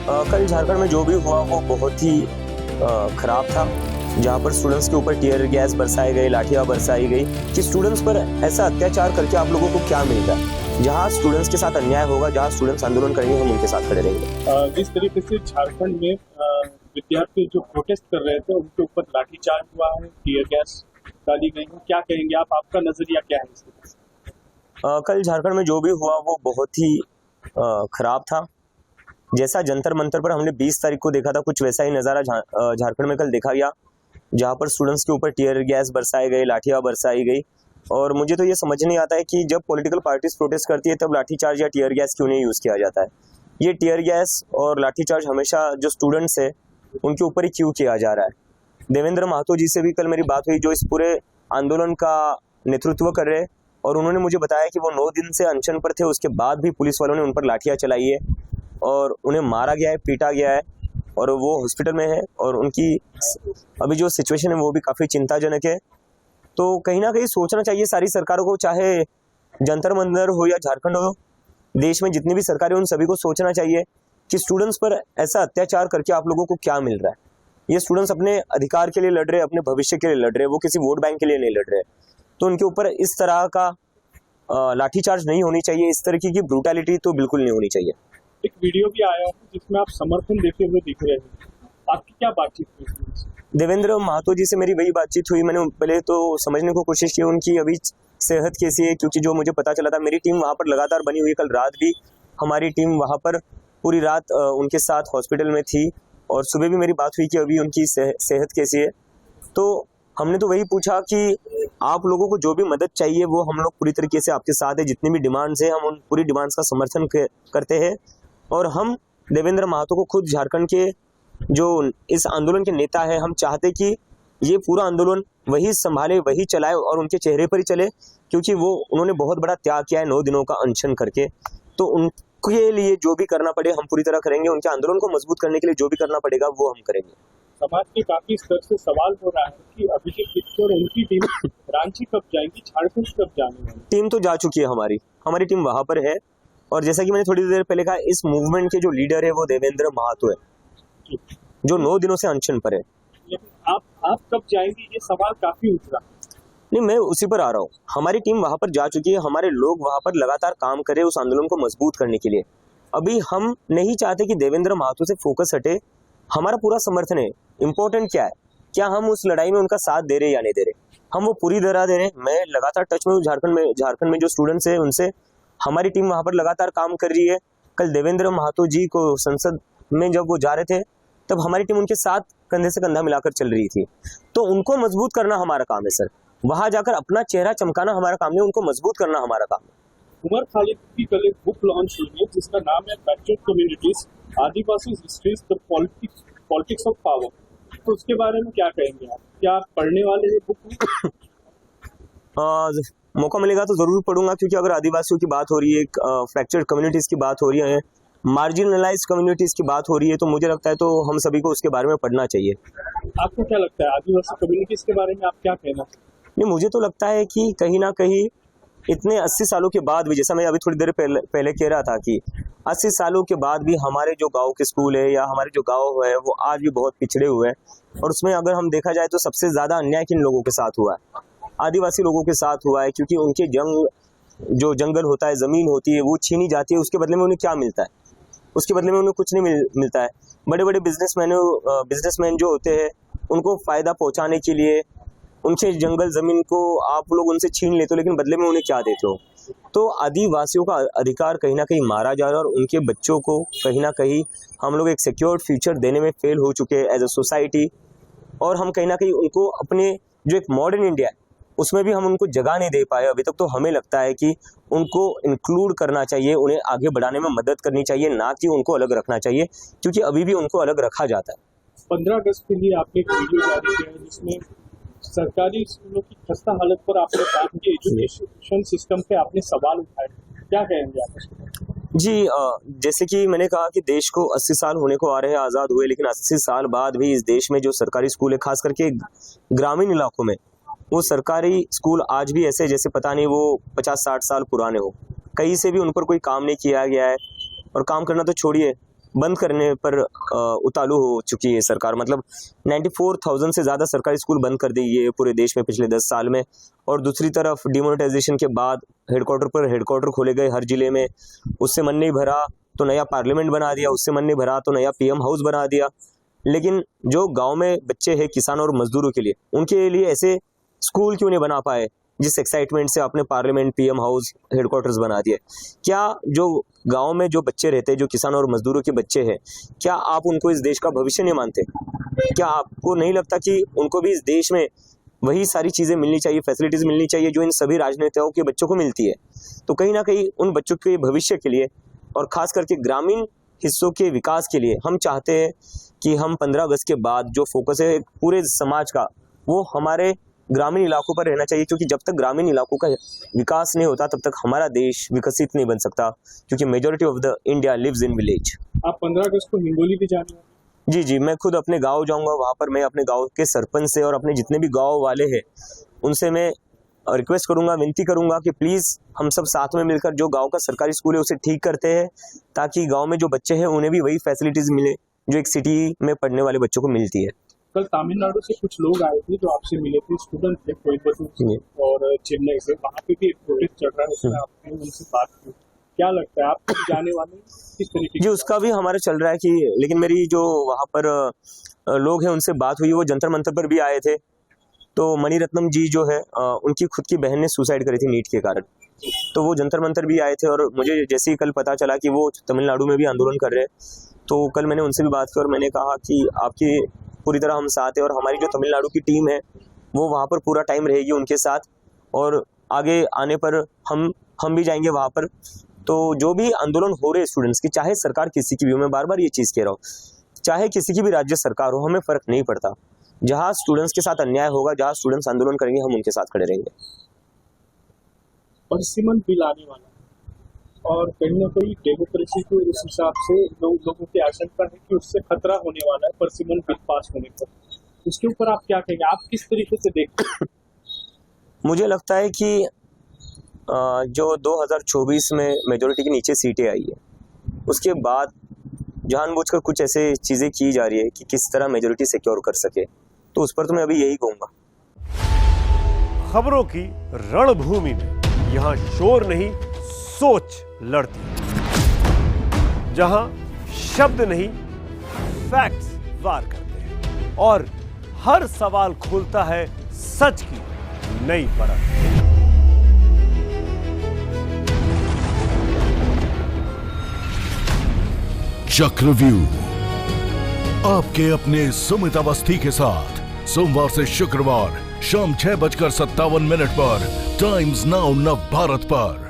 कल झारखंड में जो भी हुआ वो बहुत ही खराब था, जहाँ पर स्टूडेंट्स के ऊपर टीयर गैस बरसाए गए, लाठियाँ बरसाई गई कि स्टूडेंट्स पर ऐसा अत्याचार करके आप लोगों को क्या मिल रहा है। जहाँ स्टूडेंट्स के साथ अन्याय होगा, जहाँ स्टूडेंट्स आंदोलन करेंगे, हम उनके साथ खड़े रहेंगे। जिस तरीके से झारखंड में विद्यार्थी जो प्रोटेस्ट कर रहे थे उनके ऊपर लाठीचार्ज हुआ है, टीयर गैस डाली गई है, क्या कहेंगे आप? आपका नजरिया क्या है इसके? कल झारखंड में जो भी हुआ वो बहुत ही खराब था। जैसा जंतर मंतर पर हमने 20 तारीख को देखा था, कुछ वैसा ही नज़ारा झारखंड में कल देखा गया, जहाँ पर स्टूडेंट्स के ऊपर टीयर गैस बरसाए गए, लाठियाँ बरसाई गई। और मुझे तो ये समझ नहीं आता है कि जब पॉलिटिकल पार्टीज प्रोटेस्ट करती है तब लाठीचार्ज या टीयर गैस क्यों नहीं यूज़ किया जाता है। ये टीयर गैस और लाठीचार्ज हमेशा जो स्टूडेंट्स है उनके ऊपर ही क्यों किया जा रहा है। देवेंद्र महतो जी से भी कल मेरी बात हुई, जो इस पूरे आंदोलन का नेतृत्व कर रहे, और उन्होंने मुझे बताया कि वो 9 दिन से अनशन पर थे, उसके बाद भी पुलिस वालों ने उन पर लाठियाँ चलाई है और उन्हें मारा गया है, पीटा गया है, और वो हॉस्पिटल में है और उनकी अभी जो सिचुएशन है वो भी काफ़ी चिंताजनक है। तो कहीं ना कहीं सोचना चाहिए सारी सरकारों को, चाहे जंतर मंतर हो या झारखंड हो, देश में जितनी भी सरकारें उन सभी को सोचना चाहिए कि स्टूडेंट्स पर ऐसा अत्याचार करके आप लोगों को क्या मिल रहा है। ये स्टूडेंट्स अपने अधिकार के लिए लड़ रहे हैं, अपने भविष्य के लिए लड़ रहे हैं, वो किसी वोट बैंक के लिए नहीं लड़ रहे। तो उनके ऊपर इस तरह का लाठीचार्ज नहीं होनी चाहिए, इस तरह की ब्रूटैलिटी तो बिल्कुल नहीं होनी चाहिए। एक वीडियो भी आया है जिसमें आप समर्थन देते हुए दिख रहे हैं, आपकी क्या बातचीत हुई? देवेंद्र महतो जी से मेरी वही बातचीत हुई। मैंने पहले तो समझने को कोशिश की उनकी अभी सेहत कैसी है, क्योंकि जो मुझे पता चला था, मेरी टीम वहाँ पर लगातार बनी हुई है। कल रात भी हमारी टीम वहाँ पर पूरी रात उनके साथ हॉस्पिटल में थी, और सुबह भी मेरी बात हुई कि अभी उनकी सेहत कैसी है। तो हमने तो वही पूछा कि आप लोगों को जो भी मदद चाहिए वो हम लोग पूरी तरीके से आपके साथ है, जितनी भी डिमांड्स है हम उन पूरी डिमांड्स का समर्थन करते हैं। और हम देवेंद्र महतो को खुद झारखंड के जो इस आंदोलन के नेता है, हम चाहते कि ये पूरा आंदोलन वही संभाले, वही चलाए और उनके चेहरे पर ही चले, क्योंकि वो उन्होंने बहुत बड़ा त्याग किया है 9 दिनों का अनशन करके। तो उनके लिए जो भी करना पड़े हम पूरी तरह करेंगे, उनके आंदोलन को मजबूत करने के लिए जो भी करना पड़ेगा वो हम करेंगे। समाज के काफी स्तर से सवाल हो रहा है कि अभिषेक किशोर और उनकी टीम रांची कब जाएगी, झारखंड कब जाने वाली? टीम तो जा चुकी है, हमारी टीम वहां पर है। और जैसा कि मैंने थोड़ी देर पहले कहा, इस मूवमेंट के जो लीडर है वो देवेंद्र महतो है, जो 9 दिनों से अनशन पर है। लेकिन आप कब जाएंगे, ये सवाल काफी उठ रहा है। नहीं, मैं उसी पर आ रहा हूँ। हमारी टीम वहां पर जा चुकी है, हमारे लोग वहां पर लगातार काम कर रहे हैं उस आंदोलन को मजबूत करने के लिए। अभी हम नहीं चाहते कि देवेंद्र महतो से फोकस हटे, हमारा पूरा समर्थन है। इम्पोर्टेंट क्या है, क्या हम उस लड़ाई में उनका साथ दे रहे या नहीं दे रहे, हम वो पूरी तरह दे रहे हैं। मैं लगातार टच में हूँ झारखंड में जो स्टूडेंट्स है उनसे। हमारी टीम वहां पर लगातार काम कर रही है। कल देवेंद्र महतो जी को संसद में जब वो जा रहे थे तब हमारी टीम उनके साथ कंधे से कंधा मिलाकर चल रही थी। तो उनको मजबूत करना हमारा काम है सर, वहां जाकर अपना चेहरा चमकाना हमारा काम नहीं, उनको मजबूत करना हमारा काम है। उमर खालिद की कल एक बुक लॉन्च हुई है जिसका नाम है backward communities, Adivasi histories the politics of power. तो उसके बारे में क्या कहेंगे आप? क्या आप पढ़ने वाले हैं बुक? मौका मिलेगा तो जरूर पढ़ूंगा, क्योंकि अगर आदिवासियों की बात हो रही है, फ्रैक्चर्ड कम्युनिटीज की बात हो रही है, मार्जिनलाइज्ड कम्युनिटीज की बात हो रही है, तो मुझे लगता है तो हम सभी को उसके बारे में पढ़ना चाहिए। आपको क्या लगता है आदिवासी कम्युनिटीज के बारे में आप क्या कहना? नहीं, मुझे तो लगता है कि कहीं ना कहीं इतने 80 सालों के बाद भी, जैसा मैं अभी थोड़ी देर पहले कह रहा था कि 80 सालों के बाद भी हमारे जो गांव के स्कूल है या हमारे जो गांव है वो आज भी बहुत पिछड़े हुए हैं। और उसमें अगर हम देखा जाए तो सबसे ज्यादा अन्याय किन लोगों के साथ हुआ है? आदिवासी लोगों के साथ हुआ है, क्योंकि उनके जो जंगल होता है, जमीन होती है, वो छीनी जाती है। उसके बदले में उन्हें क्या मिलता है? उसके बदले में उन्हें कुछ नहीं मिलता है। बड़े बड़े बिजनेसमैन जो होते हैं उनको फायदा पहुंचाने के लिए उनसे जंगल जमीन को आप लोग उनसे छीन लेते हो, लेकिन बदले में उन्हें क्या देते हो? तो आदिवासियों का अधिकार कहीं ना कहीं मारा जा रहा है, और उनके बच्चों को कहीं ना कहीं हम लोग एक सिक्योर्ड फ्यूचर देने में फेल हो चुके हैं एज अ सोसाइटी। और हम कहीं ना कहीं उनको अपने जो एक मॉडर्न इंडिया है उसमें भी हम उनको जगह नहीं दे पाए अभी तक। तो हमें लगता है कि उनको इंक्लूड करना चाहिए, उन्हें आगे बढ़ाने में मदद करनी चाहिए, ना कि उनको अलग रखना चाहिए, क्योंकि अभी भी उनको अलग रखा जाता है। 15 अगस्त के लिए आपने एक वीडियो जारी किया है जिसमें सरकारी स्कूलों की खस्ता हालत पर आपने बात की, एजुकेशन सिस्टम पे आपने सवाल उठाए, क्या कहेंगे आप? जी, जैसे कि मैंने कहा कि देश को 80 साल होने को आ रहे हैं आज़ाद हुए, लेकिन 80 साल बाद भी इस देश में जो सरकारी स्कूल है, खास करके ग्रामीण इलाकों में, वो सरकारी स्कूल आज भी ऐसे जैसे पता नहीं वो 50-60 साल पुराने हो। कहीं से भी उन पर कोई काम नहीं किया गया है, और काम करना तो छोड़िए, बंद करने पर उतारू हो चुकी है सरकार। मतलब 94,000 से ज़्यादा सरकारी स्कूल बंद कर दिए पूरे देश में पिछले 10 साल में। और दूसरी तरफ डिमोनेटाइजेशन के बाद हेडक्वार्टर पर हेडक्वार्टर खोले गए हर जिले में, उससे मन नहीं भरा तो नया पार्लियामेंट बना दिया, उससे मन नहीं भरा तो नया पीएम हाउस बना दिया। लेकिन जो गांव में बच्चे हैं किसानों और मजदूरों के लिए, उनके लिए ऐसे स्कूल क्यों नहीं बना पाए जिस एक्साइटमेंट से आपने पार्लियामेंट, पीएम हाउस, हेडक्वार्टर्स बना दिए? क्या जो गांव में जो बच्चे रहते हैं, जो किसानों और मजदूरों के बच्चे हैं, क्या आप उनको इस देश का भविष्य नहीं मानते? क्या आपको नहीं लगता कि उनको भी इस देश में वही सारी चीज़ें मिलनी चाहिए, फैसिलिटीज़ मिलनी चाहिए जो इन सभी राजनेताओं के बच्चों को मिलती है? तो कहीं ना कहीं उन बच्चों के भविष्य के लिए और ख़ास करके ग्रामीण हिस्सों के विकास के लिए हम चाहते हैं कि हम 15 अगस्त के बाद जो फोकस है पूरे समाज का, वो हमारे ग्रामीण इलाकों पर रहना चाहिए। क्योंकि जब तक ग्रामीण इलाकों का विकास नहीं होता तब तक हमारा देश विकसित नहीं बन सकता, क्योंकि majority of the India lives in village. आप 15 अगस्त को हिंगोली भी जाने वाले? जी, मैं खुद अपने गांव जाऊंगा। वहां पर मैं अपने गांव के सरपंच से और अपने जितने भी गांव वाले हैं उनसे मैं रिक्वेस्ट करूंगा, विनती करूंगा कि प्लीज़ हम सब साथ में मिलकर जो गांव का सरकारी स्कूल है उसे ठीक करते हैं, ताकि गांव में जो बच्चे हैं उन्हें भी वही फैसिलिटीज़ मिले जो एक सिटी में पढ़ने वाले बच्चों को मिलती है। कल तमिलनाडु से कुछ लोग आए थे जो आपसे मिले थे, स्टूडेंट थे कोयम्बटूर से और चेन्नई से, वहाँ पे भी एक प्रोटेस्ट चल रहा है, उसमें आपने उनसे बात की। क्या लगता है आप जाने वाले किस तरीके? जी, उसका भी हमारा चल रहा है कि, लेकिन मेरी जो वहाँ पर लोग हैं उनसे बात हुई, वो जंतर मंतर पर भी आए थे। तो मणिरत्नम जी जो है उनकी खुद की बहन ने सुसाइड करी थी नीट के कारण, तो वो जंतर मंतर भी आए थे। और मुझे जैसे ही कल पता चला कि वो तमिलनाडु में भी आंदोलन कर रहे हैं, तो कल मैंने उनसे भी बात की और मैंने कहा कि आपकी पूरी तरह हम साथ हैं और हमारी जो तमिलनाडु की टीम है वो वहाँ पर पूरा टाइम रहेगी उनके साथ, और आगे आने पर हम भी जाएंगे वहाँ पर। तो जो भी आंदोलन हो रहे हैं स्टूडेंट्स की, चाहे सरकार किसी की भी हो, मैं बार बार ये चीज़ कह रहा हूँ, चाहे किसी की भी राज्य सरकार हो, हमें फ़र्क नहीं पड़ता। जहाँ स्टूडेंट्स के साथ अन्याय होगा, जहाँ स्टूडेंट्स आंदोलन करेंगे, हम उनके साथ खड़े रहेंगे। परसिमन बिल आने वाला और कहीं ना कहीं डेमोक्रेसी को उस हिसाब से लोगों की आशंका है कि उससे खतरा होने वाला है परसिमन बिल पास होने पर। उसके ऊपर आप क्या कहेंगे, आप किस तरीके से देखते हैं? मुझे लगता है कि जो 2024 में मेजोरिटी के नीचे सीटें आई है, उसके बाद जानबूझकर कुछ ऐसे चीज़ें की जा रही है कि किस तरह मेजोरिटी सिक्योर कर सके, तो उस पर तो मैं अभी यही कहूँगा। खबरों की रणभूमि में यहाँ शोर नहीं, सोच लड़ती है, जहां शब्द नहीं फैक्ट्स वार करते हैं और हर सवाल खोलता है सच की नई परत। चक्रव्यूह आपके अपने सुमित अवस्थी के साथ सोमवार से शुक्रवार शाम 6:57 पर टाइम्स नाउ नव भारत पर।